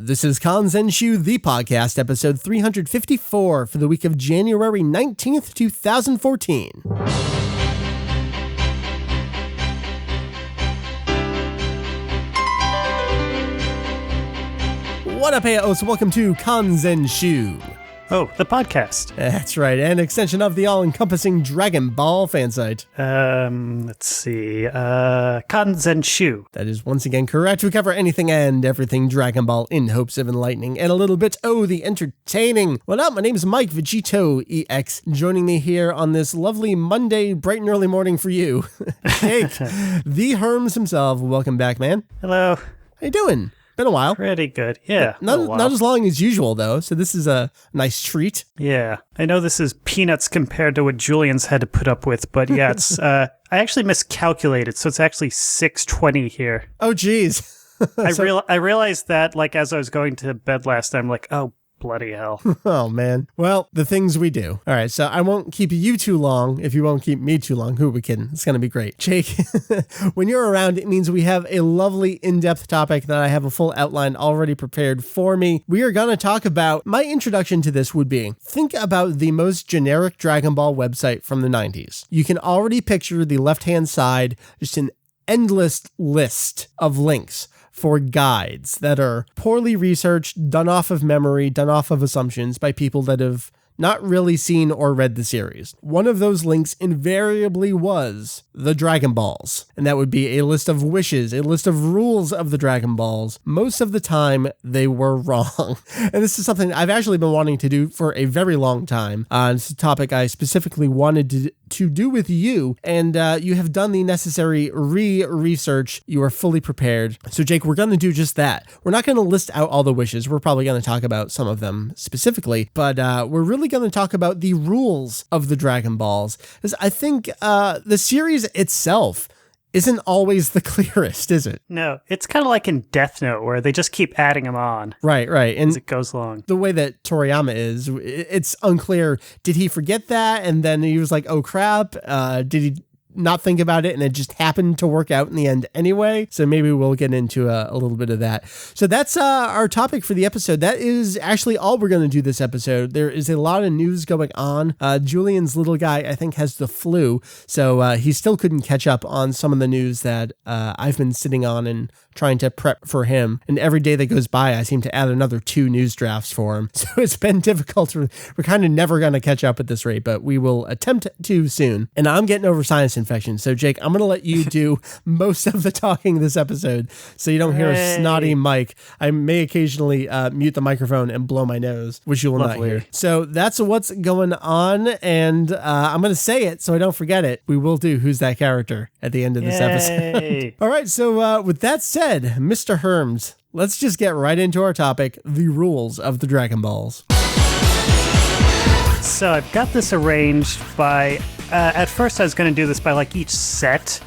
This is Kanzenshuu, the podcast, episode 354 for the week of January 19th, 2014. What up, hey-os? Welcome to Kanzenshuu. Oh, the podcast. That's right, an extension of the all-encompassing Dragon Ball fan site. Let's see, Kanzenshuu. That is once again correct. We cover anything and everything Dragon Ball in hopes of enlightening and a little bit, the entertaining. What up? My name is Mike, VegettoEX. Joining me here on this lovely Monday, bright and early morning for you, Jake, the Herms himself. Welcome back, man. Hello. How you doing? Been a while. Pretty good. Yeah. Not as long as usual, though, so this is a nice treat. Yeah. I know this is peanuts compared to what Julian's had to put up with, but yeah, it's, I actually miscalculated, so it's actually 6:20 here. Oh, geez. I realized that, like, as I was going to bed last night, I'm like, oh, bloody hell. Oh, man. Well, the things we do. All right, so I won't keep you too long if you won't keep me too long. Who are we kidding? It's going to be great. Jake, when you're around, it means we have a lovely in-depth topic that I have a full outline already prepared for me. We are going to talk about, my introduction to this would be, think about the most generic Dragon Ball website from the 90s. You can already picture the left-hand side, just an endless list of links for guides that are poorly researched, done off of memory, done off of assumptions by people that have not really seen or read the series. One of those links invariably was the Dragon Balls, and that would be a list of wishes, a list of rules of the Dragon Balls. Most of the time, they were wrong. And this is something I've actually been wanting to do for a very long time. It's a topic I specifically wanted to do with you, and you have done the necessary research. You are fully prepared. So, Jake, we're going to do just that. We're not going to list out all the wishes. We're probably going to talk about some of them specifically, but we're really going to talk about the rules of the Dragon Balls, because I think the series itself isn't always the clearest, is it? No, it's kind of like in Death Note, where they just keep adding them on. Right. And as it goes along. The way that Toriyama is, it's unclear. Did he forget that? And then he was like, oh, crap. Did he not think about it and it just happened to work out in the end anyway? So maybe we'll get into a little bit of that. So that's our topic for the episode. That is actually all we're going to do this episode. There is a lot of news going on. Julian's little guy, I think, has the flu, so he still couldn't catch up on some of the news that I've been sitting on and trying to prep for him. And every day that goes by, I seem to add another 2 news drafts for him. So it's been difficult. We're kind of never going to catch up at this rate, but we will attempt to soon. And I'm getting over sinus infection. So, Jake, I'm going to let you do most of the talking this episode so you don't hear a snotty mic. I may occasionally mute the microphone and blow my nose, which you will not hear. So that's what's going on. And I'm going to say it so I don't forget it. We will do Who's That Character at the end of this episode. All right. So with that said, Mr. Herms, let's just get right into our topic, the rules of the Dragon Balls. So I've got this arranged by, at first I was going to do this by like each set,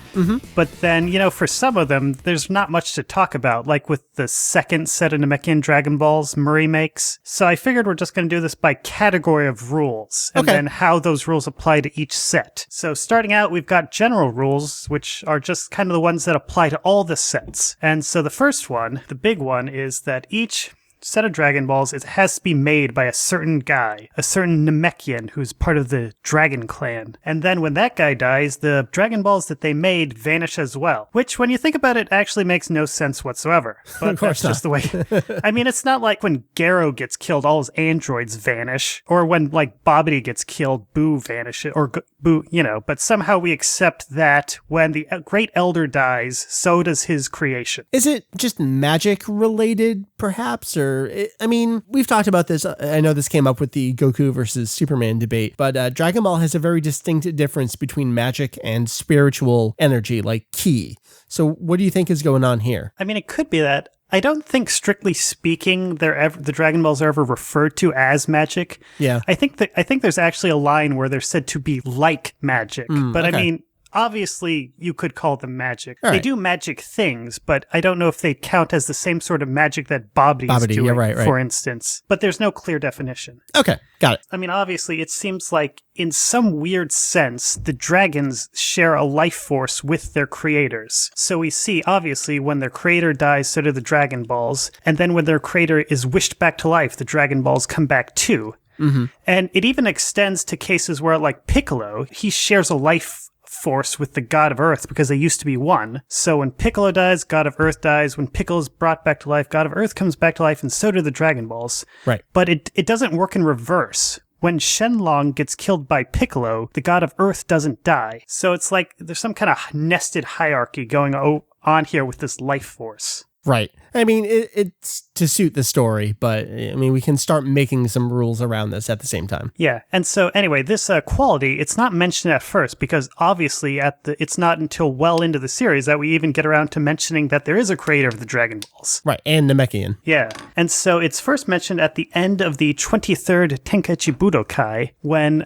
but then, for some of them, there's not much to talk about, like with the second set of Namekian Dragon Balls Murray makes. So I figured we're just going to do this by category of rules, and then how those rules apply to each set. So starting out, we've got general rules, which are just kind of the ones that apply to all the sets. And so the first one, the big one, is that each set of Dragon Balls, it has to be made by a certain guy, a certain Namekian who's part of the Dragon Clan. And then when that guy dies, the Dragon Balls that they made vanish as well. Which, when you think about it, actually makes no sense whatsoever. But of course that's just the way. I mean, it's not like when Garo gets killed, all his androids vanish. Or when, like, Babidi gets killed, Boo vanishes. Or Boo, but somehow we accept that when the Great Elder dies, so does his creation. Is it just magic related, perhaps? We've talked about this. I know this came up with the Goku versus Superman debate, but Dragon Ball has a very distinct difference between magic and spiritual energy, like ki. So what do you think is going on here? I mean, it could be that. I don't think, strictly speaking, the Dragon Balls are ever referred to as magic. Yeah. I think there's actually a line where they're said to be like magic. But okay. obviously you could call them magic. All They right. do magic things, but I don't know if they count as the same sort of magic that Bobbity is doing, right. for instance. But there's no clear definition. Okay, got it. I mean, obviously, it seems like, in some weird sense, the dragons share a life force with their creators. So we see, obviously, when their creator dies, so do the Dragon Balls. And then when their creator is wished back to life, the Dragon Balls come back too. Mm-hmm. And it even extends to cases where, like Piccolo, he shares a life force with the God of Earth because they used to be one. So when Piccolo dies, God of Earth dies. When Piccolo's brought back to life, God of Earth comes back to life, and so do the Dragon Balls. Right. But it doesn't work in reverse. When Shenlong gets killed by Piccolo, the God of Earth doesn't die. So it's like there's some kind of nested hierarchy going on here with this life force. Right. I mean, it's to suit the story, but I mean, we can start making some rules around this at the same time. Yeah. And so anyway, this quality, it's not mentioned at first because obviously it's not until well into the series that we even get around to mentioning that there is a creator of the Dragon Balls. Right. And Namekian. Yeah. And so it's first mentioned at the end of the 23rd Tenkaichi Budokai when,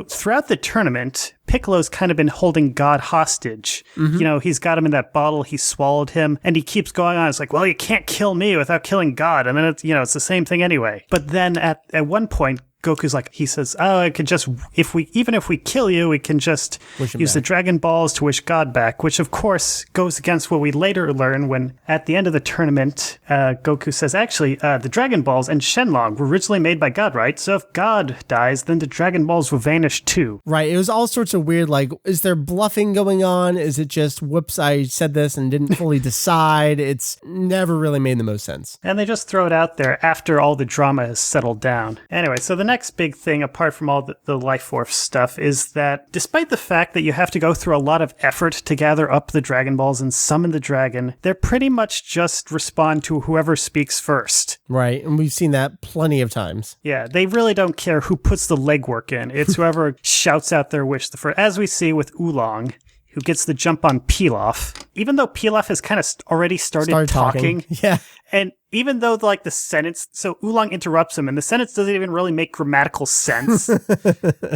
throughout the tournament, Piccolo's kind of been holding God hostage. Mm-hmm. He's got him in that bottle, he swallowed him, and he keeps going on. It's like, well, you can't kill me without killing God. And then it's the same thing anyway. But then at one point, Goku's like, he says, oh, I could just, if we kill you, we can just use the Dragon Balls to wish God back, which of course goes against what we later learn when at the end of the tournament, Goku says, actually, the Dragon Balls and Shenlong were originally made by God, right? So if God dies, then the Dragon Balls will vanish too. Right. It was all sorts of weird, like, is there bluffing going on? Is it just, whoops, I said this and didn't fully decide? It's never really made the most sense. And they just throw it out there after all the drama has settled down. Anyway, so the next big thing, apart from all the Life Force stuff, is that despite the fact that you have to go through a lot of effort to gather up the Dragon Balls and summon the dragon, they're pretty much just respond to whoever speaks first. Right, and we've seen that plenty of times. Yeah, they really don't care who puts the legwork in. It's whoever shouts out their wish the first, as we see with Oolong, who gets the jump on Pilaf. Even though Pilaf has kind of already started talking. Yeah. And even though, like, the sentence... So Oolong interrupts him, and the sentence doesn't even really make grammatical sense.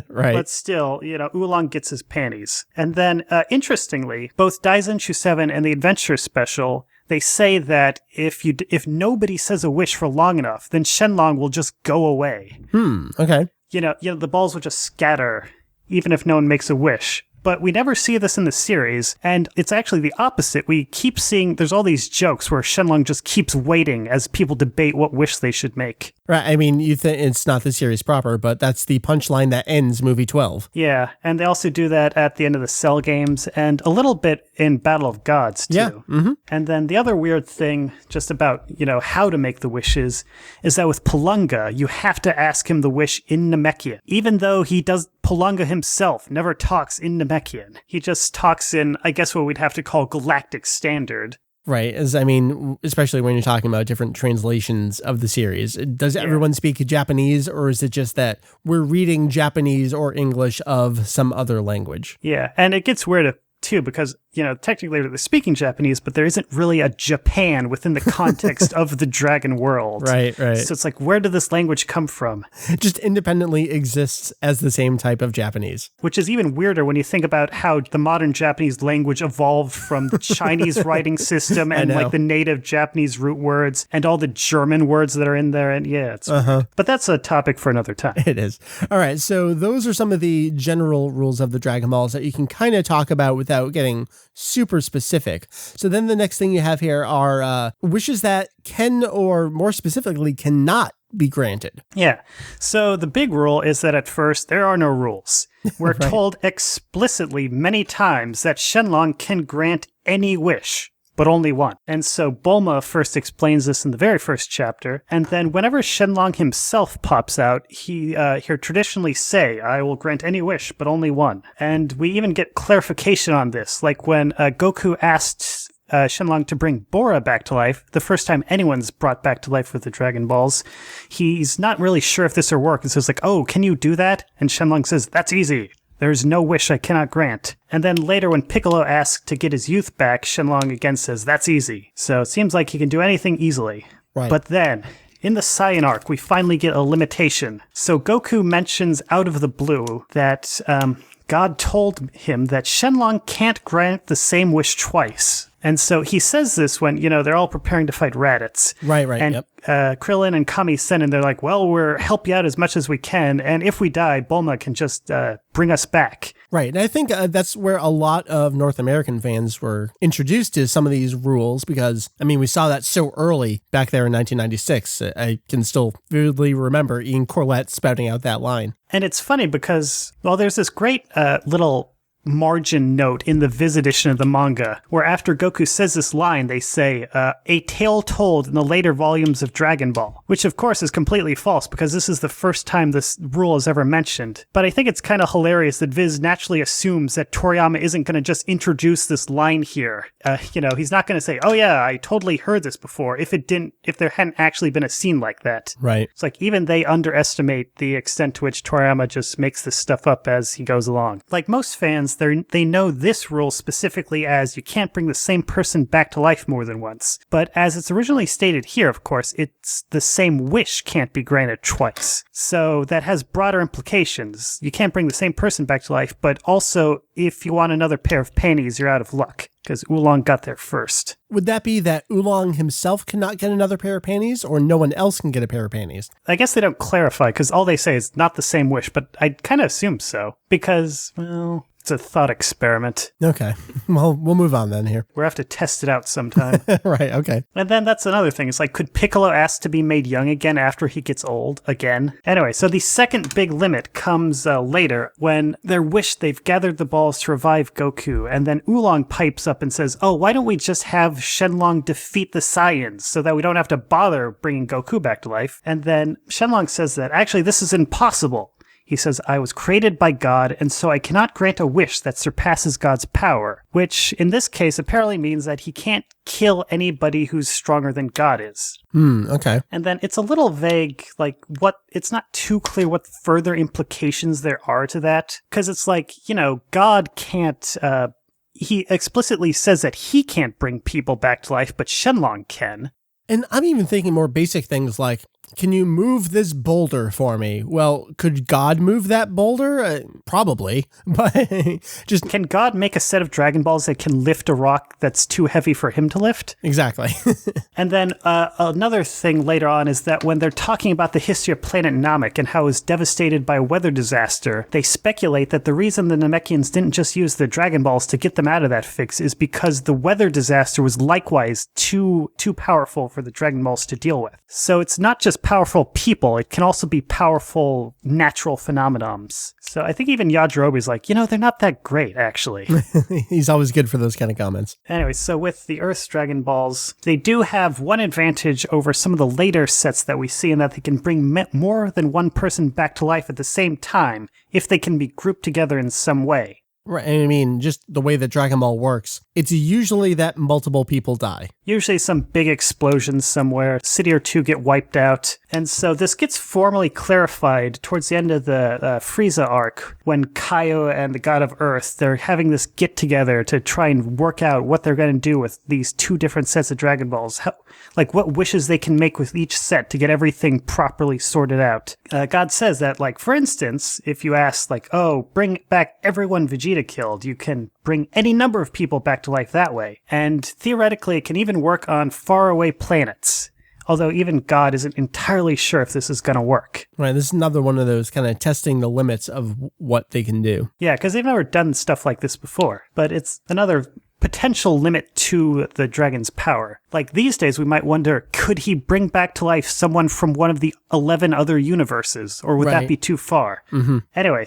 Right. But still, Oolong gets his panties. And then, interestingly, both Kanzenshuu 7 and the Adventure Special, they say that if nobody says a wish for long enough, then Shenlong will just go away. Okay. The balls will just scatter, even if no one makes a wish. But we never see this in the series, and it's actually the opposite. We keep seeing, there's all these jokes where Shenlong just keeps waiting as people debate what wish they should make. Right, I mean, you think it's not the series proper, but that's the punchline that ends movie 12. Yeah, and they also do that at the end of the Cell games, and a little bit in Battle of Gods, too. Yeah. Mm-hmm. And then the other weird thing, just about, how to make the wishes, is that with Palunga, you have to ask him the wish in Namekian. Even though Palunga himself never talks in Namekian. He just talks in, I guess, what we'd have to call Galactic Standard. Right, especially when you're talking about different translations of the series. Does everyone speak Japanese, or is it just that we're reading Japanese or English of some other language? Yeah, and it gets weird too, because, technically they're speaking Japanese, but there isn't really a Japan within the context of the dragon world. Right. So it's like, where did this language come from? It just independently exists as the same type of Japanese. Which is even weirder when you think about how the modern Japanese language evolved from the Chinese writing system and like the native Japanese root words and all the German words that are in there. And yeah, it's weird. But that's a topic for another time. It is. All right. So those are some of the general rules of the Dragon Balls that you can kind of talk about without getting super specific. So then the next thing you have here are wishes that can, or more specifically, cannot be granted. Yeah. So the big rule is that at first there are no rules. We're told explicitly many times that Shenlong can grant any wish, but only one. And so Bulma first explains this in the very first chapter, and then whenever Shenlong himself pops out, he'll traditionally say, I will grant any wish, but only one. And we even get clarification on this, like when Goku asked Shenlong to bring Bora back to life, the first time anyone's brought back to life with the Dragon Balls, he's not really sure if this will work, and so it's like, oh, can you do that? And Shenlong says, that's easy. There's no wish I cannot grant. And then later when Piccolo asks to get his youth back, Shenlong again says, that's easy. So it seems like he can do anything easily. Right. But then, in the Saiyan arc, we finally get a limitation. So Goku mentions out of the blue that God told him that Shenlong can't grant the same wish twice. And so he says this when, they're all preparing to fight Raditz. Right, and, yep. Krillin and Kami send in, they're like, well, we'll help you out as much as we can, and if we die, Bulma can just bring us back. Right, and I think that's where a lot of North American fans were introduced to some of these rules, because, we saw that so early back there in 1996. I can still vividly remember Ian Corlett spouting out that line. And it's funny because, there's this great little margin note in the Viz edition of the manga, where after Goku says this line, they say, a tale told in the later volumes of Dragon Ball, which of course is completely false because this is the first time this rule is ever mentioned. But I think it's kind of hilarious that Viz naturally assumes that Toriyama isn't going to just introduce this line here. He's not going to say, oh yeah, I totally heard this before, if there hadn't actually been a scene like that. Right. It's like even they underestimate the extent to which Toriyama just makes this stuff up as he goes along. Like most fans, they know this rule specifically as you can't bring the same person back to life more than once. But as it's originally stated here, of course, it's the same wish can't be granted twice. So that has broader implications. You can't bring the same person back to life, but also if you want another pair of panties, you're out of luck, because Oolong got there first. Would that be that Oolong himself cannot get another pair of panties, or no one else can get a pair of panties? I guess they don't clarify, because all they say is not the same wish, but I kind of assume so, because, it's a thought experiment. Okay. Well, we'll move on then here. We'll have to test it out sometime. Right, okay. And then that's another thing. It's like, could Piccolo ask to be made young again after he gets old again? Anyway, so the second big limit comes later when they're wished they've gathered the balls to revive Goku. And then Oolong pipes up and says, oh, why don't we just have Shenlong defeat the Saiyans so that we don't have to bother bringing Goku back to life? And then Shenlong says that, actually, this is impossible. He says, I was created by God, and so I cannot grant a wish that surpasses God's power, which in this case apparently means that he can't kill anybody who's stronger than God is. Okay. And then it's a little vague, it's not too clear what further implications there are to that, because it's like, God can't, he explicitly says that he can't bring people back to life, but Shenlong can. And I'm even thinking more basic things like, can you move this boulder for me? Well, could God move that boulder? Probably, but just... Can God make a set of Dragon Balls that can lift a rock that's too heavy for him to lift? Exactly. And then another thing later on is that when they're talking about the history of planet Namek and how it was devastated by a weather disaster, they speculate that the reason the Namekians didn't just use the Dragon Balls to get them out of that fix is because the weather disaster was likewise too powerful for the Dragon Balls to deal with. So it's not just powerful people, it can also be powerful natural phenomenons. So I think even Yajirobe's like, they're not that great, actually. He's always good for those kind of comments. Anyway, so with the Earth's Dragon Balls, they do have one advantage over some of the later sets that we see in that they can bring more than one person back to life at the same time if they can be grouped together in some way. Right, just the way that Dragon Ball works, it's usually that multiple people die. Usually some big explosion somewhere, a city or two get wiped out. And so this gets formally clarified towards the end of the Frieza arc, when Kaio and the God of Earth, they're having this get-together to try and work out what they're going to do with these two different sets of Dragon Balls. What wishes they can make with each set to get everything properly sorted out. God says that, for instance, if you ask, bring back everyone Vegeta killed, you can bring any number of people back to life that way. And theoretically, it can even work on faraway planets. Although even God isn't entirely sure if this is going to work. Right, this is another one of those kind of testing the limits of what they can do. Yeah, because they've never done stuff like this before. But it's another potential limit to the dragon's power. These days, we might wonder, could he bring back to life someone from one of the 11 other universes? Or would that be too far? Mm-hmm. Anyway,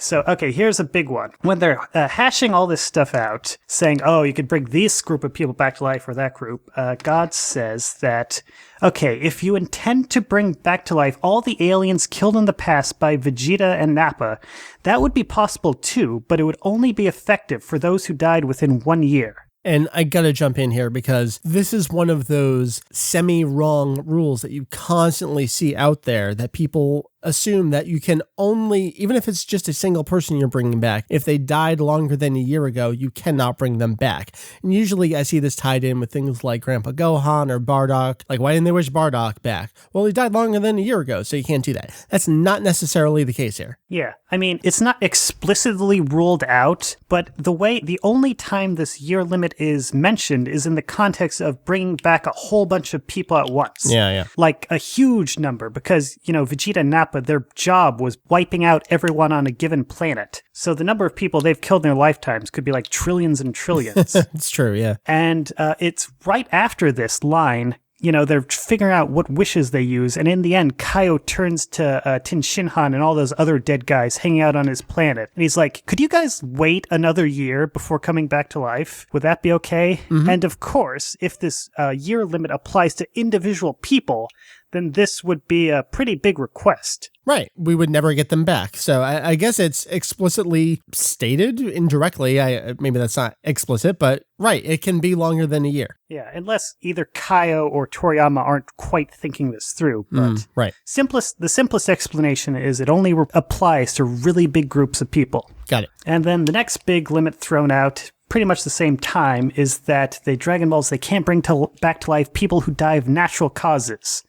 here's a big one. When they're hashing all this stuff out, saying, you could bring this group of people back to life or that group, God says that, if you intend to bring back to life all the aliens killed in the past by Vegeta and Nappa, that would be possible too, but it would only be effective for those who died within 1 year. And I gotta jump in here because this is one of those semi-wrong rules that you constantly see out there that people assume that you can only, even if it's just a single person you're bringing back, if they died longer than a year ago, you cannot bring them back. And usually I see this tied in with things like Grandpa Gohan or Bardock. Like, why didn't they wish Bardock back? Well, he died longer than a year ago, so you can't do that. That's not necessarily the case here. Yeah, I mean, it's not explicitly ruled out, but the only time this year limit is mentioned is in the context of bringing back a whole bunch of people at once. Yeah. Like a huge number, because, Vegeta and Nappa, their job was wiping out everyone on a given planet. So the number of people they've killed in their lifetimes could be like trillions and trillions. It's true, yeah. And it's right after this line, they're figuring out what wishes they use, and in the end, Kaio turns to Tin Shinhan and all those other dead guys hanging out on his planet. And he's like, could you guys wait another year before coming back to life? Would that be okay? Mm-hmm. And of course, if this year limit applies to individual people, then this would be a pretty big request. Right. We would never get them back. So I guess it's explicitly stated indirectly. Maybe that's not explicit, but right. It can be longer than a year. Yeah, unless either Kaio or Toriyama aren't quite thinking this through. But right. The simplest explanation is it only applies to really big groups of people. Got it. And then the next big limit thrown out, pretty much the same time, is that the Dragon Balls, they can't bring back to life people who die of natural causes.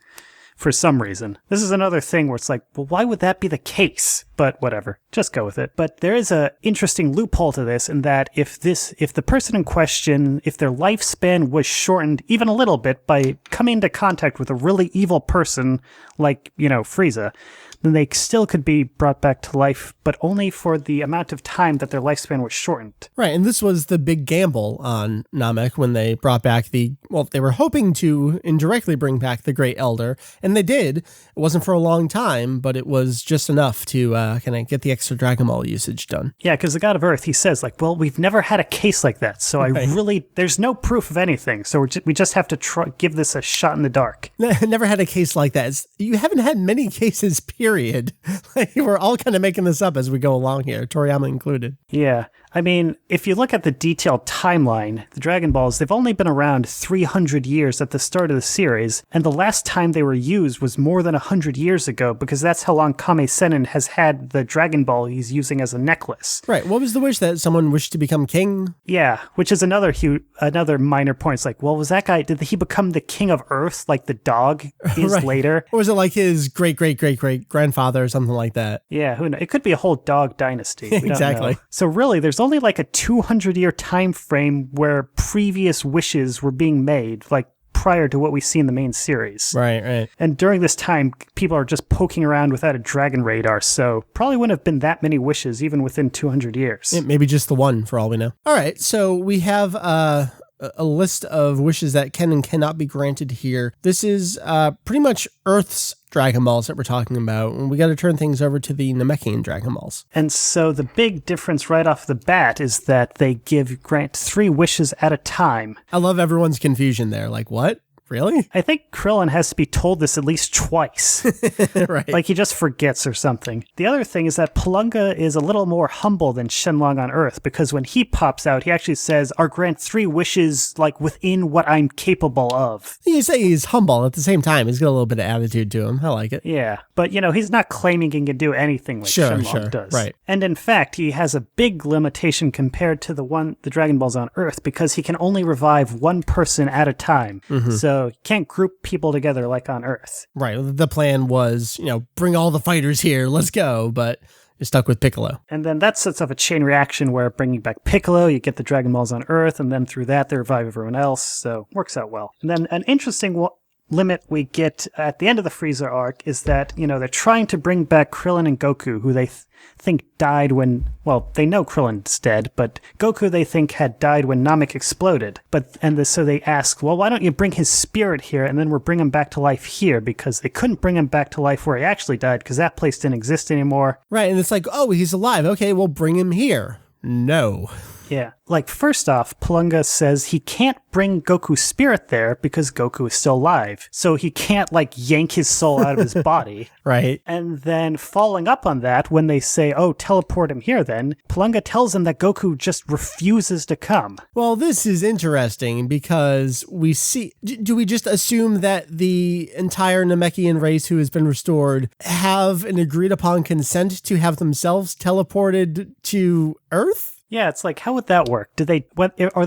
For some reason. This is another thing where it's like, well, why would that be the case? But whatever, just go with it. But there is a interesting loophole to this in that if the person in question, if their lifespan was shortened even a little bit by coming into contact with a really evil person like, Frieza, then they still could be brought back to life, but only for the amount of time that their lifespan was shortened. Right, and this was the big gamble on Namek when they brought back they were hoping to indirectly bring back the Great Elder, and they did. It wasn't for a long time, but it was just enough to kind of get the extra Dragon Ball usage done. Yeah, because the God of Earth, he says, we've never had a case like that, so there's no proof of anything, so we just have to give this a shot in the dark. Never had a case like that. You haven't had many cases, period. We're all kind of making this up as we go along here, Toriyama included. Yeah. I mean, if you look at the detailed timeline, the Dragon Balls, they've only been around 300 years at the start of the series, and the last time they were used was more than 100 years ago, because that's how long Kame Sennin has had the Dragon Ball he's using as a necklace. Right. What was the wish? That someone wished to become king? Yeah, which is another minor point. It's like, well, was that guy, did he become the king of Earth, like the dog is right. later? Or was it like his great-great-great-great-grandfather or something like that? Yeah, who knows? It could be a whole dog dynasty. We exactly. Don't know. So really, there's only like a 200-year time frame where previous wishes were being made, like prior to what we see in the main series. Right. And during this time, people are just poking around without a dragon radar, so probably wouldn't have been that many wishes even within 200 years. Yeah, maybe just the one, for all we know. All right, so we have a list of wishes that can and cannot be granted here. This is pretty much Earth's Dragon Balls that we're talking about, and we got to turn things over to the Namekian Dragon Balls. And so the big difference right off the bat is that they grant 3 wishes at a time. I love everyone's confusion there. Like, what? Really? I think Krillin has to be told this at least twice. Right. Like he just forgets or something. The other thing is that Palunga is a little more humble than Shenlong on Earth, because when he pops out, he actually says, "I'll grant 3 wishes like within what I'm capable of." You say he's humble. At the same time, he's got a little bit of attitude to him. I like it. Yeah, but he's not claiming he can do anything like Shenlong does. Right. And in fact, he has a big limitation compared to the Dragon Balls on Earth, because he can only revive one person at a time. Mm-hmm. So you can't group people together like on Earth. Right. The plan was, bring all the fighters here, let's go, but you're stuck with Piccolo. And then that sets off a chain reaction where bringing back Piccolo, you get the Dragon Balls on Earth, and then through that they revive everyone else, so works out well. And then an interesting limit we get at the end of the Frieza arc is that, they're trying to bring back Krillin and Goku, who they think died when, they know Krillin's dead, but Goku they think had died when Namek exploded. So they ask, well, why don't you bring his spirit here, and then we'll bring him back to life here, because they couldn't bring him back to life where he actually died, because that place didn't exist anymore. Right, and it's like, oh, he's alive. Okay, we'll bring him here. No. Yeah. Like, first off, Palunga says he can't bring Goku's spirit there because Goku is still alive. So he can't, like, yank his soul out of his body. Right. And then following up on that, when they say, oh, teleport him here then, Palunga tells him that Goku just refuses to come. Well, this is interesting because we see... Do we just assume that the entire Namekian race who has been restored have an agreed-upon consent to have themselves teleported to Earth? Yeah, it's like, how would that work? Are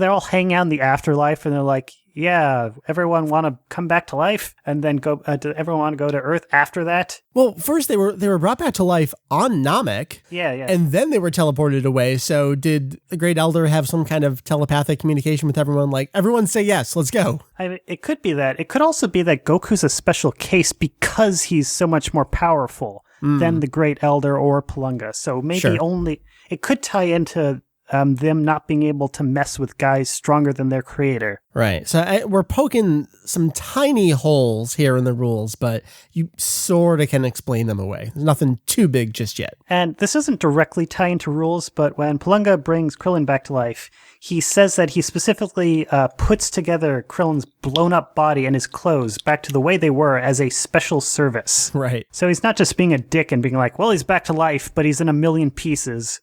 they all hanging out in the afterlife and they're like, yeah, everyone want to come back to life and then go, do everyone want to go to Earth after that? Well, first they were brought back to life on Namek. Yeah. And then they were teleported away. So did the Great Elder have some kind of telepathic communication with everyone? Like, everyone say yes, let's go. I mean, it could be that. It could also be that Goku's a special case because he's so much more powerful than the Great Elder or Palunga. So maybe it could tie into them not being able to mess with guys stronger than their creator. Right. So we're poking some tiny holes here in the rules, but you sort of can explain them away. There's nothing too big just yet. And this isn't directly tied into rules, but when Palunga brings Krillin back to life, he says that he specifically puts together Krillin's blown up body and his clothes back to the way they were as a special service. Right. So he's not just being a dick and being like, well, he's back to life, but he's in a million pieces.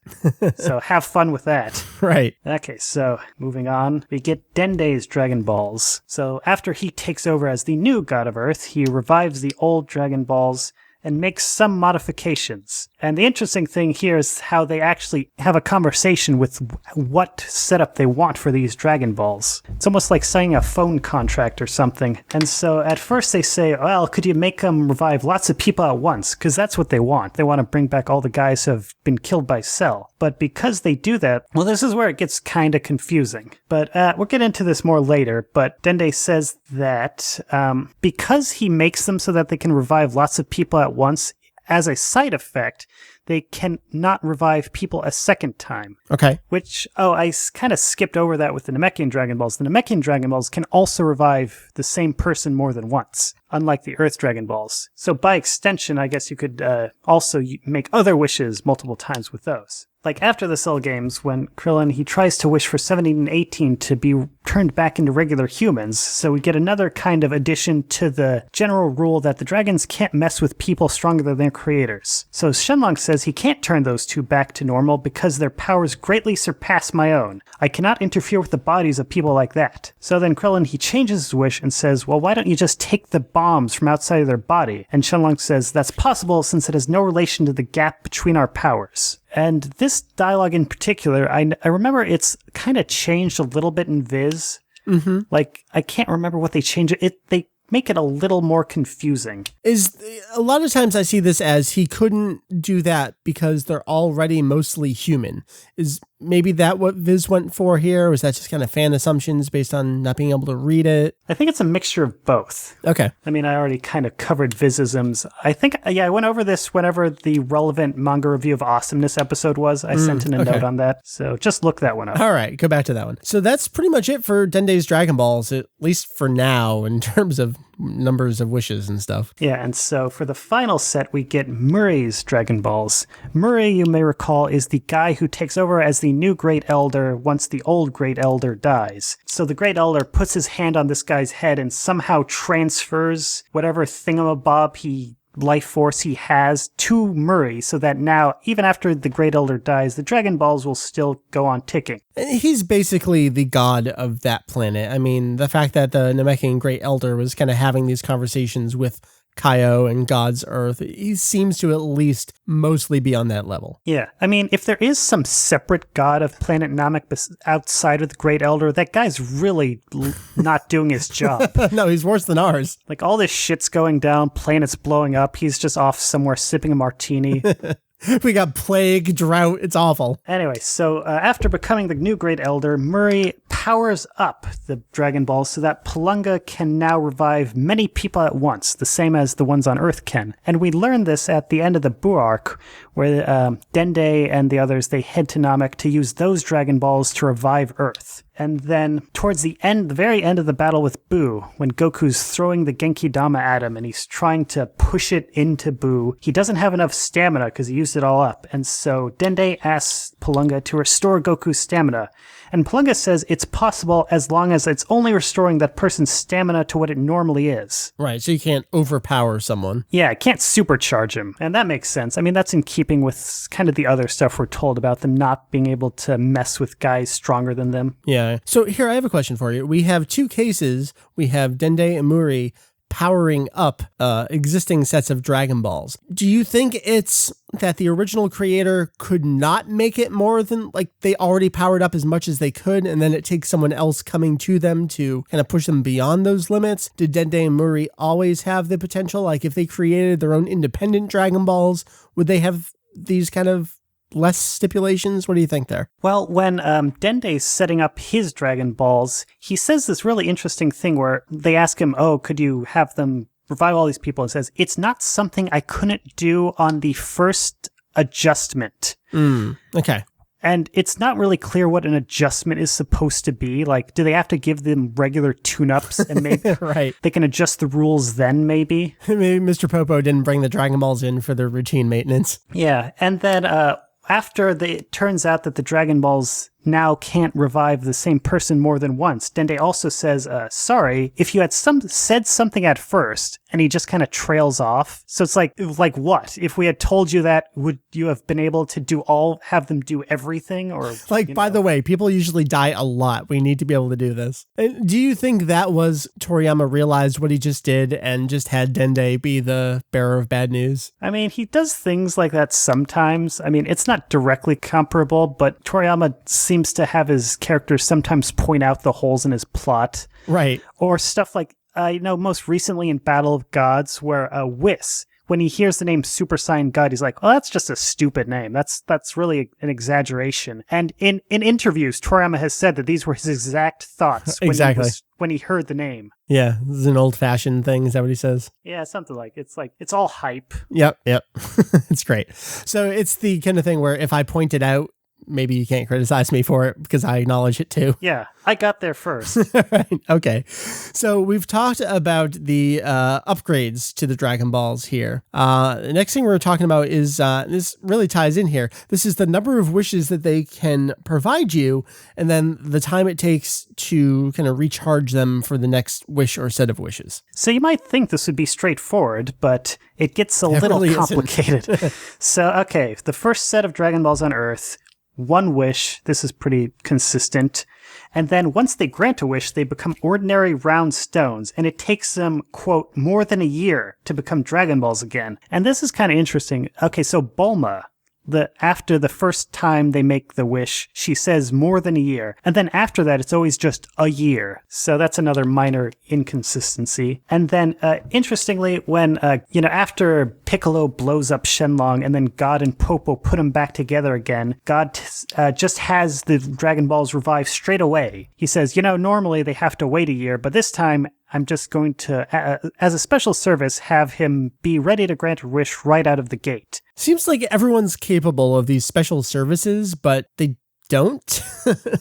So have fun with that. Right. Okay, so moving on, we get Dende's Dragon Balls. So after he takes over as the new god of Earth, he revives the old Dragon Balls and makes some modifications. And the interesting thing here is how they actually have a conversation with what setup they want for these Dragon Balls. It's almost like signing a phone contract or something. And so at first they say, well, could you make them revive lots of people at once? Because that's what they want. They want to bring back all the guys who have been killed by Cell. But because they do that, well, this is where it gets kind of confusing. But we'll get into this more later. But Dende says that because he makes them so that they can revive lots of people at once, as a side effect, they cannot revive people a second time. Okay. Which, I kind of skipped over that with the Namekian Dragon Balls. The Namekian Dragon Balls can also revive the same person more than once, unlike the Earth Dragon Balls. So by extension, I guess you could also make other wishes multiple times with those. Like after the Cell games, when Krillin, he tries to wish for 17 and 18 to be turned back into regular humans, so we get another kind of addition to the general rule that the dragons can't mess with people stronger than their creators. So Shenlong says he can't turn those two back to normal because their powers greatly surpass my own. I cannot interfere with the bodies of people like that. So then Krillin, he changes his wish and says, well, why don't you just take the bombs from outside of their body? And Shenlong says, that's possible since it has no relation to the gap between our powers. And this dialogue in particular, I remember it's kind of changed a little bit in Viz. Mm-hmm. Like, I can't remember what they changed. They make it a little more confusing. A lot of times I see this as he couldn't do that because they're already mostly human. Is maybe that what Viz went for here? Or is that just kind of fan assumptions based on not being able to read it? I think it's a mixture of both. Okay. I mean, I already kind of covered Vizisms. I think, I went over this whenever the relevant manga review of Awesomeness episode was. I sent in a note on that. So just look that one up. All right, go back to that one. So that's pretty much it for Dende's Dragon Balls, at least for now, in terms of numbers of wishes and stuff. Yeah, and so for the final set, we get Murray's Dragon Balls. Murray, you may recall, is the guy who takes over as the new Great Elder once the old Great Elder dies. So the Great Elder puts his hand on this guy's head and somehow transfers whatever thingamabob life force he has to Murray, so that now, even after the Great Elder dies, the Dragon Balls will still go on ticking. He's basically the god of that planet. I mean, the fact that the Namekian Great Elder was kind of having these conversations with Kaio and God's Earth, he seems to at least mostly be on that level. Yeah, I mean, if there is some separate god of planet Namek outside of the Great Elder, that guy's really not doing his job. No, he's worse than ours. Like, all this shit's going down, planets blowing up, he's just off somewhere sipping a martini. We got plague, drought, it's awful. Anyway, so after becoming the new Great Elder, Murray powers up the Dragon Balls so that Palunga can now revive many people at once, the same as the ones on Earth can. And we learn this at the end of the Buu arc, where Dende and the others, they head to Namek to use those Dragon Balls to revive Earth. And then towards the very end of the battle with Boo, when Goku's throwing the Genki Dama at him and he's trying to push it into Boo, he doesn't have enough stamina because he used it all up. And so Dende asks Palunga to restore Goku's stamina. And Palunga says it's possible as long as it's only restoring that person's stamina to what it normally is. Right, so you can't overpower someone. Yeah, it can't supercharge him. And that makes sense. I mean, that's in keeping with kind of the other stuff we're told about them not being able to mess with guys stronger than them. Yeah. So here, I have a question for you. We have two cases. We have Dende and Muri powering up existing sets of Dragon Balls. Do you think it's that the original creator could not make it more than, like, they already powered up as much as they could, and then it takes someone else coming to them to kind of push them beyond those limits? Did Dende and Muri always have the potential? Like, if they created their own independent Dragon Balls, would they have these kind of less stipulations? What do you think there? Well, when Dende's setting up his Dragon Balls, he says this really interesting thing where they ask him, oh, could you have them revive all these people? And says, it's not something I couldn't do on the first adjustment. Okay. And it's not really clear what an adjustment is supposed to be. Like, do they have to give them regular tune-ups and maybe right. They can adjust the rules then, maybe? Maybe Mr. Popo didn't bring the Dragon Balls in for their routine maintenance. Yeah, and then after it turns out that the Dragon Balls now can't revive the same person more than once, Dende also says, sorry, if you had said something at first, and he just kind of trails off. So it's like what? If we had told you that, would you have been able to have them do everything? Or like, by the way, people usually die a lot. We need to be able to do this. And do you think that was Toriyama realized what he just did and just had Dende be the bearer of bad news? I mean, he does things like that sometimes. I mean, it's not directly comparable, but Toriyama seems to have his characters sometimes point out the holes in his plot. Right. Or stuff like, most recently in Battle of Gods, where Whis, when he hears the name Super Saiyan God, he's like, oh, that's just a stupid name. That's really an exaggeration. And in interviews, Toriyama has said that these were his exact thoughts when he heard the name. Yeah, this is an old-fashioned thing. Is that what he says? Yeah, something like it's all hype. Yep. It's great. So it's the kind of thing where if I point it out, maybe you can't criticize me for it because I acknowledge it too. Yeah, I got there first. Right. Okay. So we've talked about the upgrades to the Dragon Balls here. The next thing we're talking about is, this really ties in here. This is the number of wishes that they can provide you, and then the time it takes to kind of recharge them for the next wish or set of wishes. So you might think this would be straightforward, but it gets a little really complicated. So, okay, the first set of Dragon Balls on Earth, one wish. This is pretty consistent. And then once they grant a wish, they become ordinary round stones, and it takes them, quote, more than a year to become Dragon Balls again. And this is kind of interesting. Okay, so Bulma, after the first time they make the wish, she says more than a year. And then after that, it's always just a year. So that's another minor inconsistency. And then, interestingly, when, after Piccolo blows up Shenlong and then God and Popo put them back together again, God just has the Dragon Balls revive straight away. He says, normally they have to wait a year, but this time I'm just going to, as a special service, have him be ready to grant a wish right out of the gate. Seems like everyone's capable of these special services, but they don't.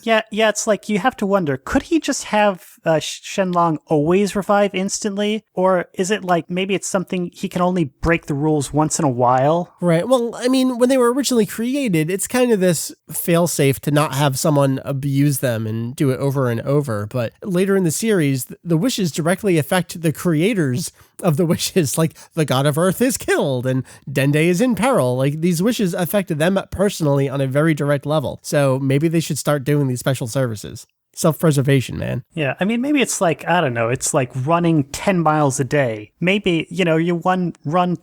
Yeah, it's like you have to wonder, could he just have Shenlong always revive instantly? Or is it like maybe it's something he can only break the rules once in a while? Right. Well, I mean, when they were originally created, it's kind of this fail-safe to not have someone abuse them and do it over and over. But later in the series, the wishes directly affect the creators of the wishes, like the god of earth is killed and Dende is in peril. Like, these wishes affected them personally on a very direct level. So maybe they should start doing these special services. Self-preservation, man. Yeah, I mean, maybe it's like, I don't know, it's like running 10 miles a day. Maybe, you run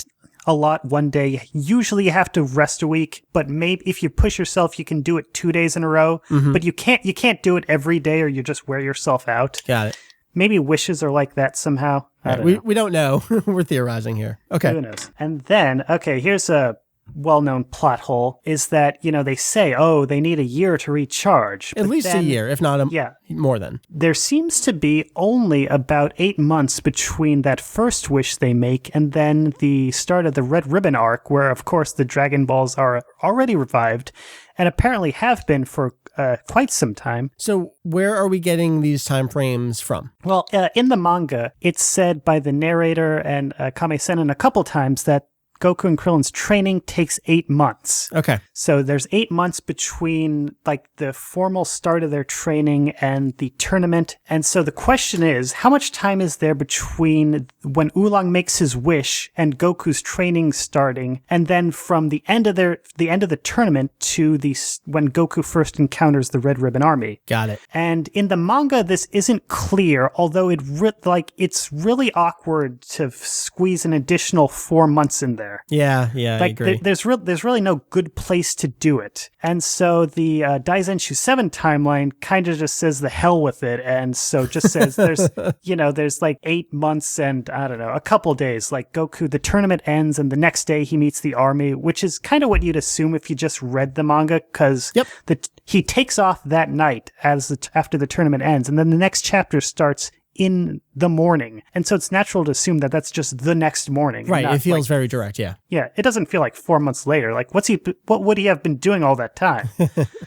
a lot one day. Usually you have to rest a week, but maybe if you push yourself, you can do it 2 days in a row. Mm-hmm. But you can't do it every day or you just wear yourself out. Got it. Maybe wishes are like that somehow. We don't know. We're theorizing here. Okay. Who knows? And then, here's a well-known plot hole, is that, they say, they need a year to recharge. At least a year, if not more than. There seems to be only about 8 months between that first wish they make and then the start of the Red Ribbon arc, where, of course, the Dragon Balls are already revived and apparently have been for quite some time. So where are we getting these time frames from? Well, in the manga, it's said by the narrator and Kame-Sennin a couple times that Goku and Krillin's training takes 8 months. Okay. So there's 8 months between like the formal start of their training and the tournament. And so the question is, how much time is there between when Oolong makes his wish and Goku's training starting, and then from the end of the tournament to when Goku first encounters the Red Ribbon Army? Got it. And in the manga, this isn't clear, although it's really awkward to squeeze an additional 4 months in there. Yeah, I agree. There's really no good place to do it. And so the Daizenshu 7 timeline kind of just says the hell with it, and so just says there's like 8 months and, I don't know, a couple days. Like Goku, the tournament ends, and the next day he meets the army, which is kind of what you'd assume if you just read the manga, because he takes off that night after the tournament ends, and then the next chapter starts in the morning. And so it's natural to assume that that's just the next morning. Right. It feels very direct. Yeah. Yeah. It doesn't feel like 4 months later. Like, what would he have been doing all that time?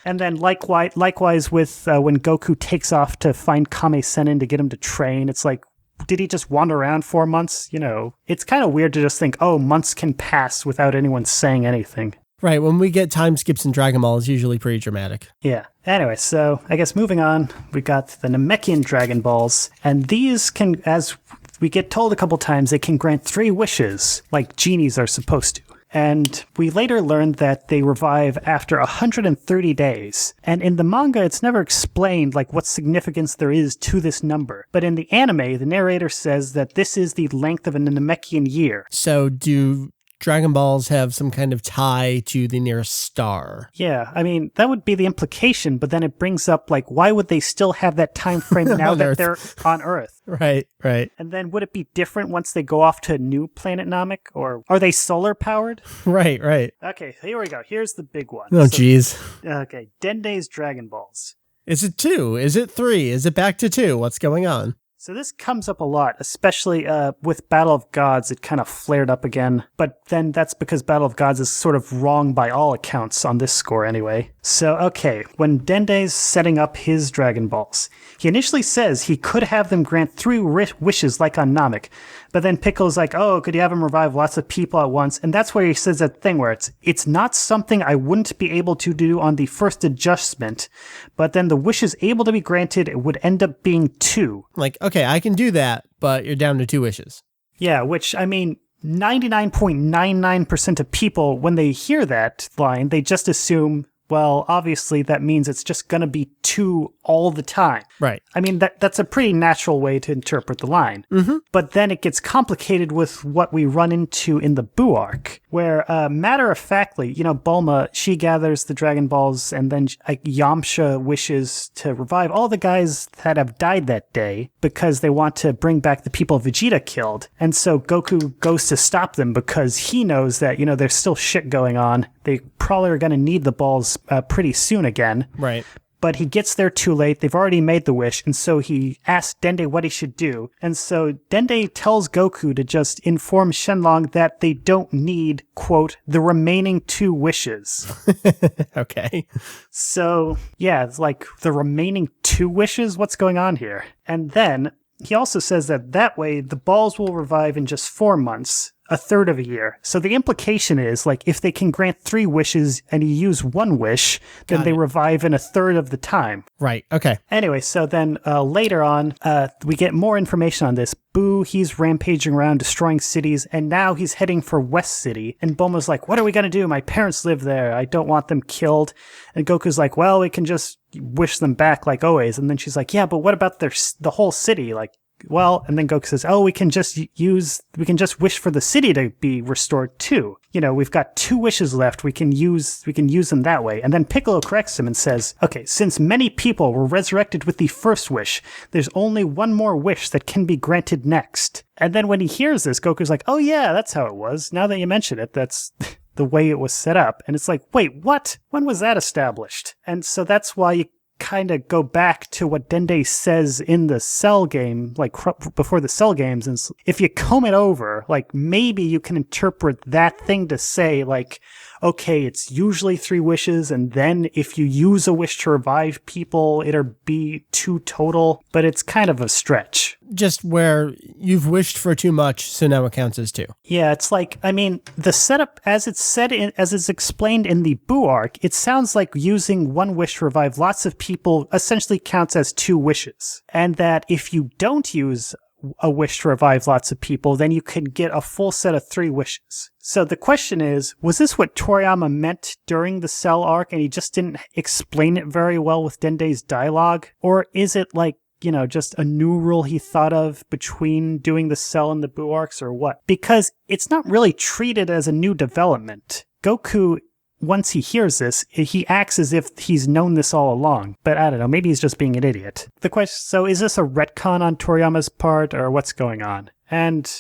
And then likewise with when Goku takes off to find Kame-Sennin to get him to train, it's like, did he just wander around 4 months? It's kind of weird to just think, oh, months can pass without anyone saying anything. Right, when we get time skips in Dragon Ball, it's usually pretty dramatic. Yeah. Anyway, so I guess moving on, we got the Namekian Dragon Balls, and these can, as we get told a couple times, they can grant 3 wishes, like genies are supposed to. And we later learned that they revive after 130 days. And in the manga, it's never explained like what significance there is to this number. But in the anime, the narrator says that this is the length of a Namekian year. So do Dragon Balls have some kind of tie to the nearest star? Yeah, I mean, that would be the implication, but then it brings up, like, why would they still have that time frame now that they're on Earth? Right. And then would it be different once they go off to a new planet Namek? Or are they solar powered? Right. Okay, here we go. Here's the big one. Oh, jeez. Okay, Dende's Dragon Balls. Is it 2? Is it 3? Is it back to 2? What's going on? So this comes up a lot, especially with Battle of Gods. It kind of flared up again. But then that's because Battle of Gods is sort of wrong by all accounts on this score anyway. So, okay, when Dende's setting up his Dragon Balls, he initially says he could have them grant 3 wishes like on Namek. But then Piccolo's like, oh, could you have him revive lots of people at once? And that's where he says that thing where it's not something I wouldn't be able to do on the first adjustment. But then the wishes able to be granted would end up being 2. Like, okay, I can do that, but you're down to 2 wishes. Yeah, which, I mean, 99.99% of people, when they hear that line, they just assume, well, obviously that means it's just going to be 2 all the time. Right. I mean, that's a pretty natural way to interpret the line. Mm-hmm. But then it gets complicated with what we run into in the Buu arc, where matter-of-factly, Bulma, she gathers the Dragon Balls, and then Yamcha wishes to revive all the guys that have died that day because they want to bring back the people Vegeta killed. And so Goku goes to stop them because he knows that, there's still shit going on. They probably are going to need the balls pretty soon again. Right. But he gets there too late. They've already made the wish. And so he asks Dende what he should do. And so Dende tells Goku to just inform Shenlong that they don't need, quote, the remaining 2 wishes. Okay. So, yeah, it's like the remaining 2 wishes? What's going on here? And then he also says that way the balls will revive in just 4 months. A third of a year. So the implication is, like, if they can grant 3 wishes and you use 1 wish, then they revive in a third of the time. Right, okay. Anyway, so then later on, we get more information on this. Buu, he's rampaging around, destroying cities, and now he's heading for West City. And Bulma's like, what are we going to do? My parents live there. I don't want them killed. And Goku's like, well, we can just wish them back like always. And then she's like, yeah, but what about the whole city? Like, well, and then Goku says, oh, we can just wish for the city to be restored too. We've got 2 wishes left. We can use them that way. And then Piccolo corrects him and says, okay, since many people were resurrected with the first wish, there's only 1 more wish that can be granted next. And then when he hears this, Goku's like, oh yeah, that's how it was. Now that you mention it, that's the way it was set up. And it's like, wait, what? When was that established? And so that's why you kind of go back to what Dende says in the Cell game, like before the Cell games, and if you comb it over, like maybe you can interpret that thing to say, like, okay, it's usually 3 wishes, and then if you use a wish to revive people, it'll be 2 total, but it's kind of a stretch. Just where you've wished for too much, so now it counts as 2. Yeah, it's like, I mean, the setup, as it's explained in the Boo arc, it sounds like using 1 wish to revive lots of people essentially counts as 2 wishes. And that if you don't use a wish to revive lots of people, then you can get a full set of 3 wishes. So the question is, was this what Toriyama meant during the Cell arc and he just didn't explain it very well with Dende's dialogue? Or is it like, just a new rule he thought of between doing the Cell and the Boo arcs, or what? Because it's not really treated as a new development. Goku, once he hears this, he acts as if he's known this all along. But I don't know, maybe he's just being an idiot. The question, so is this a retcon on Toriyama's part, or what's going on? And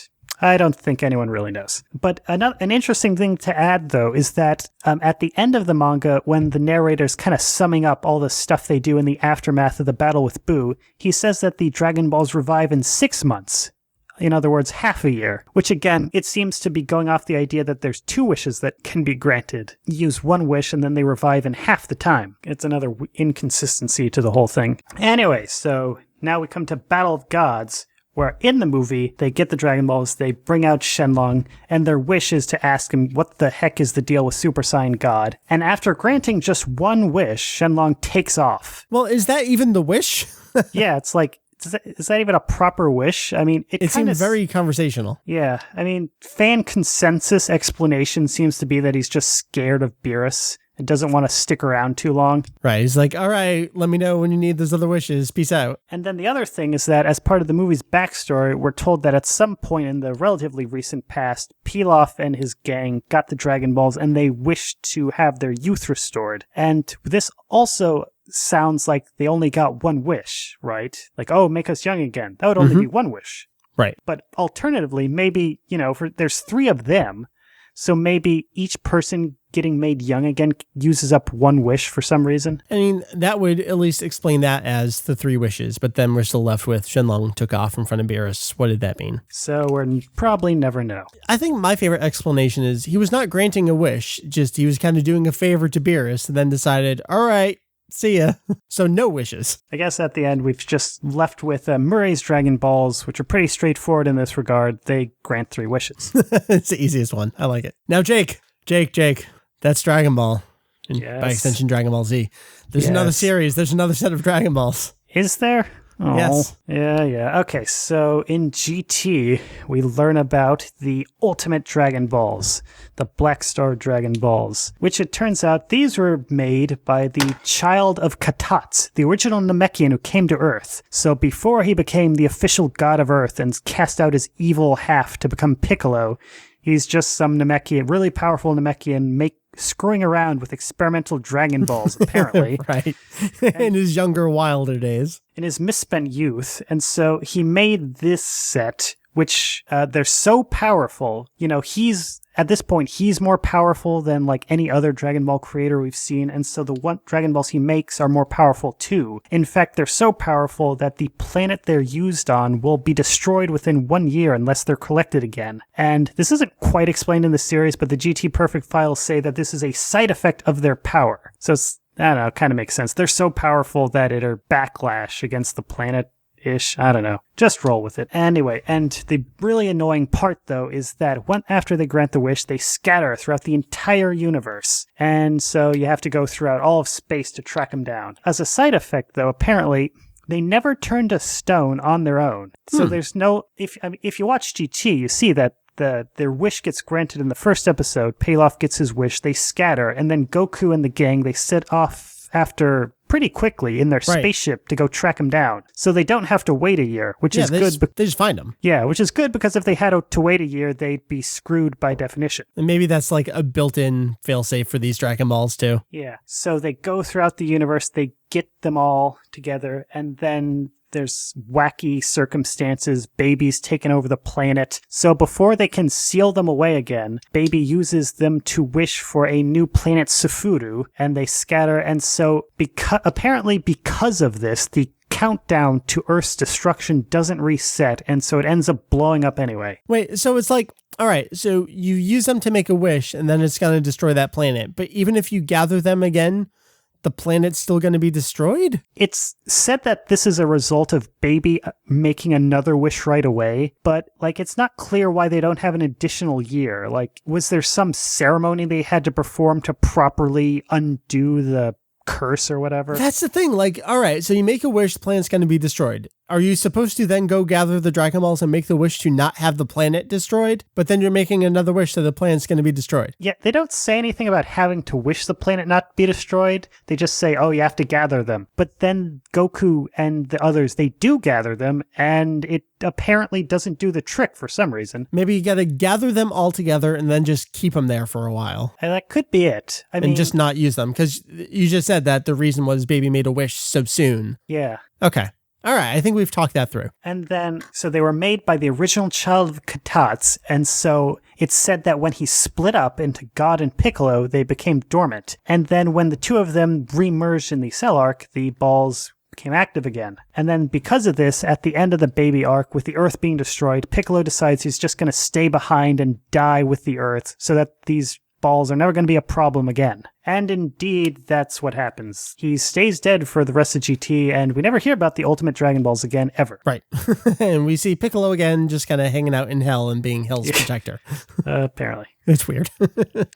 I don't think anyone really knows. But an interesting thing to add, though, is that at the end of the manga, when the narrator's kind of summing up all the stuff they do in the aftermath of the battle with Boo, he says that the Dragon Balls revive in 6 months. In other words, half a year. Which, again, it seems to be going off the idea that there's 2 wishes that can be granted. You use 1 wish and then they revive in half the time. It's another inconsistency to the whole thing. Anyway, so now we come to Battle of Gods, where in the movie, they get the Dragon Balls, they bring out Shenlong, and their wish is to ask him what the heck is the deal with Super Saiyan God. And after granting just 1 wish, Shenlong takes off. Well, is that even the wish? Yeah, it's like, is that even a proper wish? I mean, it seems very conversational. Yeah, I mean, fan consensus explanation seems to be that he's just scared of Beerus and doesn't want to stick around too long. Right, he's like, all right, let me know when you need those other wishes. Peace out. And then the other thing is that as part of the movie's backstory, we're told that at some point in the relatively recent past, Pilaf and his gang got the Dragon Balls and they wished to have their youth restored. And this also sounds like they only got 1 wish, right? Like, oh, make us young again. That would only be 1 wish. Right. But alternatively, maybe, there's 3 of them, so maybe each person getting made young again uses up 1 wish for some reason. I mean, that would at least explain that as the 3 wishes, but then we're still left with Shenlong took off in front of Beerus. What did that mean? So we're probably never know. I think my favorite explanation is he was not granting a wish, just he was kind of doing a favor to Beerus and then decided, all right, see ya. So no wishes. I guess at the end, we've just left with Murray's Dragon Balls, which are pretty straightforward in this regard. They grant 3 wishes. It's the easiest one. I like it. Now, Jake, that's Dragon Ball. And yes. By extension, Dragon Ball Z. There's another series. There's another set of Dragon Balls. Is there? Oh, yes. Yeah. Okay, so in GT, we learn about the Ultimate Dragon Balls, the Black Star Dragon Balls, which it turns out these were made by the child of Katats, the original Namekian who came to Earth. So before he became the official god of Earth and cast out his evil half to become Piccolo, he's just some Namekian, really powerful Namekian, screwing around with experimental Dragon Balls, apparently. Right. In his younger, wilder days. In his misspent youth. And so he made this set, which they're so powerful. At this point, he's more powerful than like any other Dragon Ball creator we've seen. And so the Dragon Balls he makes are more powerful too. In fact, they're so powerful that the planet they're used on will be destroyed within 1 year unless they're collected again. And this isn't quite explained in the series, but the GT Perfect files say that this is a side effect of their power. So it's, I don't know, it kind of makes sense. They're so powerful that it'll backlash against the planet. I don't know. Just roll with it. Anyway, and the really annoying part, though, is that after they grant the wish, they scatter throughout the entire universe. And so you have to go throughout all of space to track them down. As a side effect, though, apparently, they never turn to stone on their own. So there's no... If you watch GT, you see that their wish gets granted in the first episode. Pilaf gets his wish. They scatter. And then Goku and the gang, they set off after pretty quickly in their spaceship to go track him down. So they don't have to wait a year, which is good. They just find him. Yeah, which is good because if they had to wait a year, they'd be screwed by definition. And maybe that's like a built-in failsafe for these Dragon Balls too. Yeah, so they go throughout the universe, they get them all together, and then there's wacky circumstances, Baby's taken over the planet. So before they can seal them away again, Baby uses them to wish for a new planet Sefuru, and they scatter. And so apparently because of this, the countdown to Earth's destruction doesn't reset, and so it ends up blowing up anyway. Wait, so it's like, all right, so you use them to make a wish, and then it's going to destroy that planet. But even if you gather them again, the planet's still going to be destroyed? It's said that this is a result of Baby making another wish right away, but like it's not clear why they don't have an additional year. Like, was there some ceremony they had to perform to properly undo the curse or whatever? That's the thing. Like, all right, so you make a wish, the planet's going to be destroyed. Are you supposed to then go gather the Dragon Balls and make the wish to not have the planet destroyed? But then you're making another wish that the planet's going to be destroyed. Yeah, they don't say anything about having to wish the planet not be destroyed. They just say, oh, you have to gather them. But then Goku and the others, they do gather them, and it apparently doesn't do the trick for some reason. Maybe you got to gather them all together and then just keep them there for a while. And that could be it. I mean, just not use them, because you just said that the reason was Baby made a wish so soon. Yeah. Okay. All right, I think we've talked that through. And then, so they were made by the original child of Katats, and so it's said that when he split up into God and Piccolo, they became dormant. And then when the two of them re-merged in the Cell arc, the balls became active again. And then because of this, at the end of the Baby arc, with the Earth being destroyed, Piccolo decides he's just going to stay behind and die with the Earth so that these balls are never going to be a problem again. And indeed, that's what happens. He stays dead for the rest of GT, and we never hear about the Ultimate Dragon Balls again, ever. Right. And we see Piccolo again just kind of hanging out in hell and being hell's protector. Apparently. It's weird.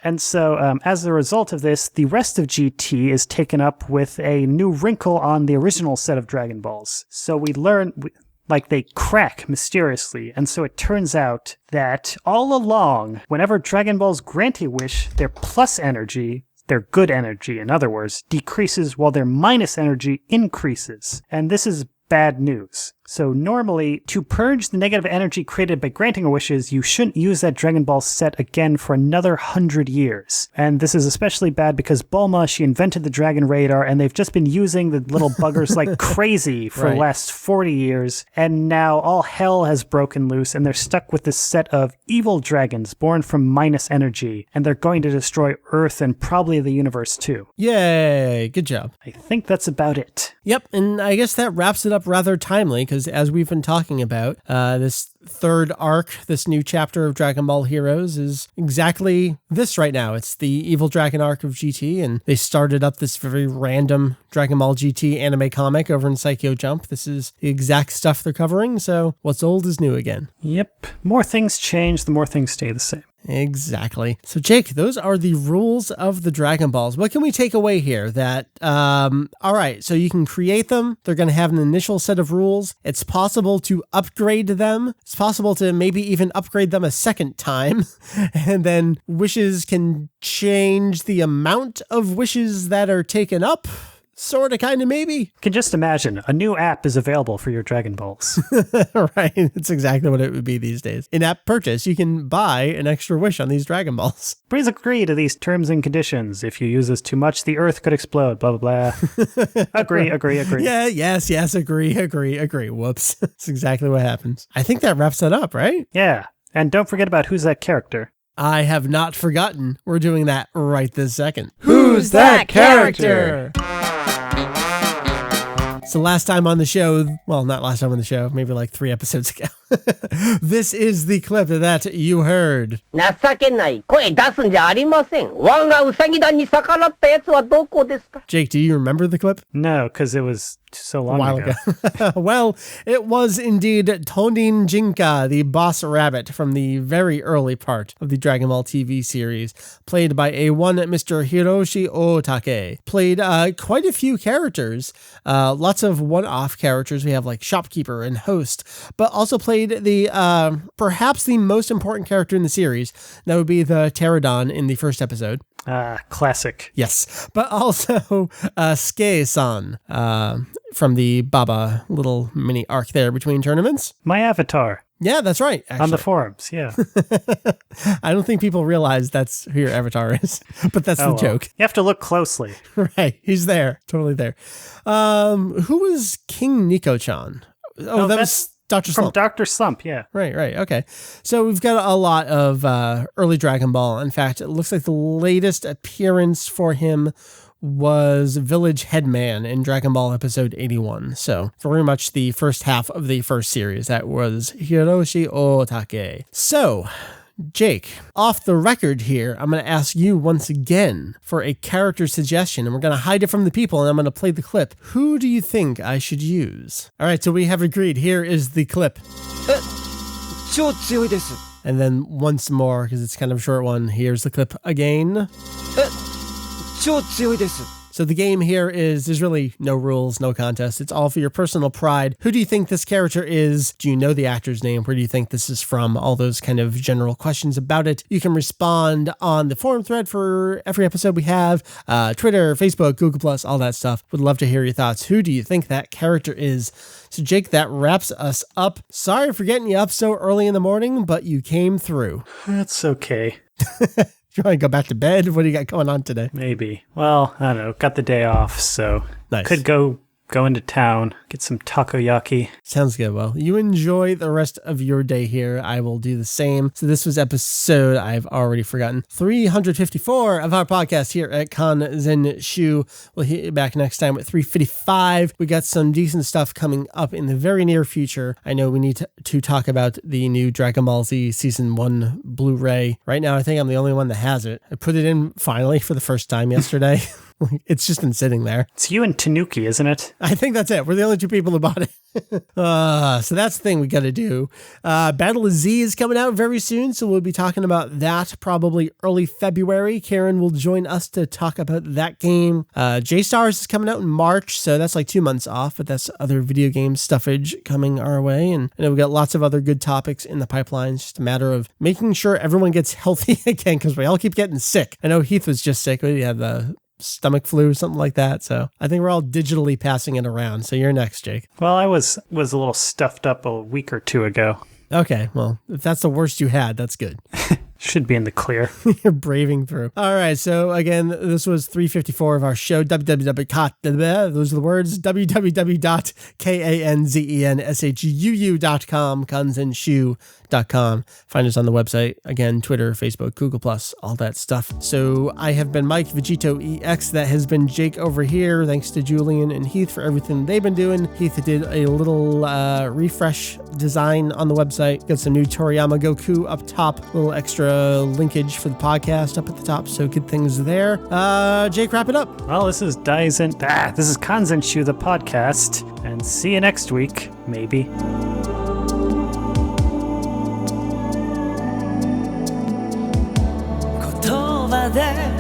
And so, as a result of this, the rest of GT is taken up with a new wrinkle on the original set of Dragon Balls. So we learn... like they crack mysteriously, and so it turns out that all along, whenever Dragon Balls grant a wish, their plus energy, their good energy in other words, decreases while their minus energy increases. And this is bad news. So normally, to purge the negative energy created by granting a wishes, you shouldn't use that Dragon Ball set again for another 100 years. And this is especially bad because Bulma, she invented the Dragon Radar, and they've just been using the little buggers like crazy for the last 40 years. And now all hell has broken loose, and they're stuck with this set of evil dragons born from minus energy. And they're going to destroy Earth and probably the universe too. Yay, good job. I think that's about it. Yep, and I guess that wraps it up rather timely, because as we've been talking about, this third arc, this new chapter of Dragon Ball Heroes is exactly this right now. It's the Evil Dragon arc of GT, and they started up this very random Dragon Ball GT anime comic over in Psycho Jump. This is the exact stuff they're covering, so what's old is new again. Yep. More things change, the more things stay the same. Exactly. So Jake, those are the rules of the Dragon Balls. What can we take away here? That, all right, so you can create them. They're going to have an initial set of rules. It's possible to upgrade them. It's possible to maybe even upgrade them a second time. And then wishes can change the amount of wishes that are taken up. Sort of, kind of, maybe. You can just imagine, a new app is available for your Dragon Balls. Right, it's exactly what it would be these days. In-app purchase, you can buy an extra wish on these Dragon Balls. Please agree to these terms and conditions. If you use this too much, the Earth could explode, blah, blah, blah. Agree. Yeah, yes, agree. Whoops. That's exactly what happens. I think that wraps that up, right? Yeah, and don't forget about Who's That Character. I have not forgotten. We're doing that right this second. Who's that character? So last time on the show, well, not last time on the show, maybe like 3 episodes ago. This is the clip that you heard. 情けない声出すんじゃありません。我がウサギ団に逆らったやつはどこですか? Jake, do you remember the clip? No, because it was so long a while ago. Well, it was indeed Tonin Jinka, the boss rabbit from the very early part of the Dragon Ball TV series, played by a one Mr. Hiroshi Otake. Played quite a few characters, lots of one-off characters. We have like Shopkeeper and Host, but also played the perhaps the most important character in the series. That would be the Pterodon in the first episode. Classic. Yes, but also Skei-san from the Baba little mini arc there between tournaments. My avatar. Yeah, that's right. Actually. On the forums, yeah. I don't think people realize that's who your avatar is, but that's the joke. You have to look closely. Right, he's there, totally there. Who was King Nico-chan? Oh, that was Dr. Slump. From Dr. Slump, yeah. Right, okay. So we've got a lot of early Dragon Ball. In fact, it looks like the latest appearance for him was Village Headman in Dragon Ball episode 81. So very much the first half of the first series. That was Hiroshi Otake. So, Jake, off the record here, I'm going to ask you once again for a character suggestion, and we're going to hide it from the people, and I'm going to play the clip. Who do you think I should use? All right, so we have agreed. Here is the clip. And then once more, because it's kind of a short one, here's the clip again. So the game here is, there's really no rules, no contest. It's all for your personal pride. Who do you think this character is? Do you know the actor's name? Where do you think this is from? All those kind of general questions about it. You can respond on the forum thread for every episode we have. Twitter, Facebook, Google+, all that stuff. Would love to hear your thoughts. Who do you think that character is? So Jake, that wraps us up. Sorry for getting you up so early in the morning, but you came through. That's okay. You want to go back to bed? What do you got going on today? Maybe. Well, I don't know. Got the day off, so nice. Could go into town, get some takoyaki. Sounds good. Well, you enjoy the rest of your day here. I will do the same. So this was episode, I've already forgotten, 354 of our podcast here at Kanzenshuu. We'll hit you back next time with 355. We got some decent stuff coming up in the very near future. I know we need to talk about the new Dragon Ball Z Season 1 Blu-ray. Right now, I think I'm the only one that has it. I put it in finally for the first time yesterday. It's just been sitting there. It's you and Tanuki, isn't it? I think that's it. We're the only two people who bought it. So that's the thing we got to do. Battle of Z is coming out very soon, so we'll be talking about that probably early February. Karen will join us to talk about that game. J-Stars is coming out in March, so that's like 2 months off, but that's other video game stuffage coming our way. And I know we've got lots of other good topics in the pipeline. It's just a matter of making sure everyone gets healthy again, because we all keep getting sick. I know Heath was just sick. He had the stomach flu or something like that. So I think we're all digitally passing it around. So you're next, Jake. Well, I was a little stuffed up a week or two ago. Okay, well, if that's the worst you had, that's good. Should be in the clear. You're braving through. All right, so again, this was 354 of our show. Those are the words. www.kanzenshuu.com. Kanzenshuu.com. Find us on the website. Again, Twitter, Facebook, Google+, all that stuff. So I have been Mike, VegettoEX. That has been Jake over here. Thanks to Julian and Heath for everything they've been doing. Heath did a little refresh design on the website. Got some new Toriyama Goku up top. A little extra linkage for the podcast up at the top. So good things there. Jake, wrap it up. Well, this is Kanzenshuu, the podcast. And see you next week, maybe. 言葉で